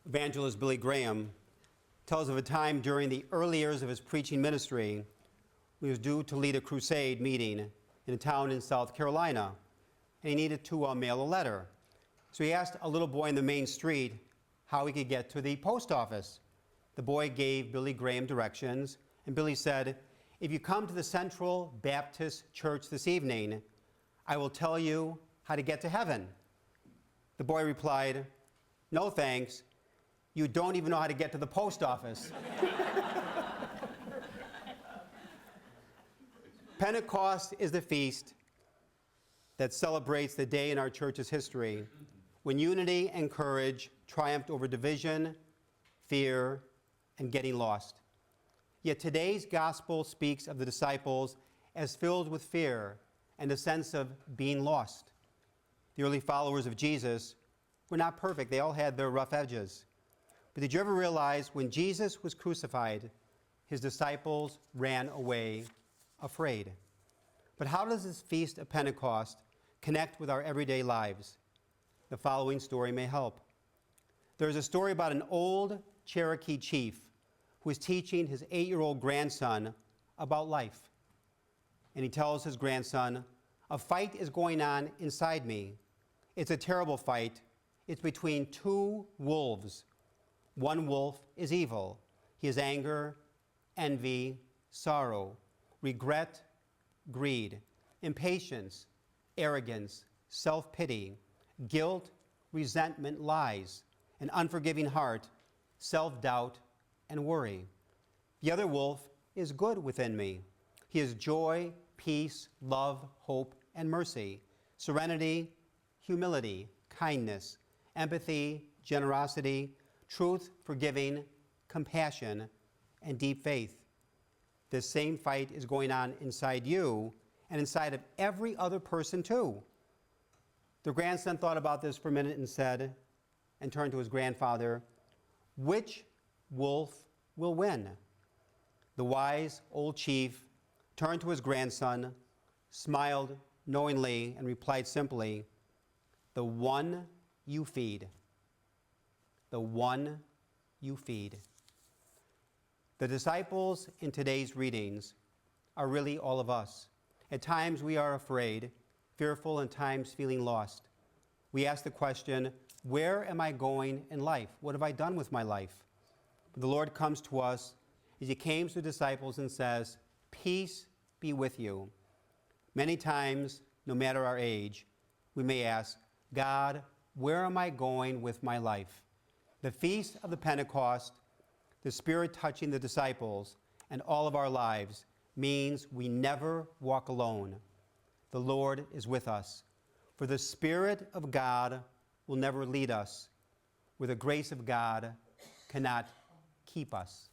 Evangelist Billy Graham tells of a time during the early years of his preaching ministry when he was due to lead a crusade meeting in a town in South Carolina, and he needed to mail a letter. So he asked a little boy in the main street how he could get to the post office. The boy gave Billy Graham directions, and Billy said, "If you come to the Central Baptist Church this evening, I will tell you how to get to heaven." The boy replied, "No thanks, you don't even know how to get to the post office." Pentecost is the feast that celebrates the day in our church's history when unity and courage triumphed over division, fear, and getting lost. Yet today's gospel speaks of the disciples as filled with fear and a sense of being lost. The early followers of Jesus were not perfect. They all had their rough edges. But did you ever realize when Jesus was crucified, his disciples ran away afraid? But how does this feast of Pentecost connect with our everyday lives? The following story may help. There is a story about an old Cherokee chief who is teaching his 8-year-old grandson about life. And he tells his grandson, "A fight is going on inside me. It's a terrible fight. It's between two wolves. One wolf is evil. He has anger, envy, sorrow, regret, greed, impatience, arrogance, self-pity, guilt, resentment, lies, an unforgiving heart, self-doubt, and worry. The other wolf is good within me. He is joy, peace, love, hope, and mercy, serenity, humility, kindness, empathy, generosity, truth, forgiving, compassion, and deep faith. This same fight is going on inside you and inside of every other person too." The grandson thought about this for a minute and turned to his grandfather, "Which wolf will win?" The wise old chief turned to his grandson, smiled knowingly, and replied simply, "The one you feed. The one you feed." The disciples in today's readings are really all of us. At times we are afraid, fearful, and times feeling lost. We ask the question, where am I going in life? What have I done with my life? But the Lord comes to us as he came to the disciples and says, "Peace be with you." Many times, no matter our age, we may ask, "God, where am I going with my life?" The feast of the Pentecost, the Spirit touching the disciples and all of our lives, means we never walk alone. The Lord is with us. For the Spirit of God will never lead us where the grace of God cannot keep us.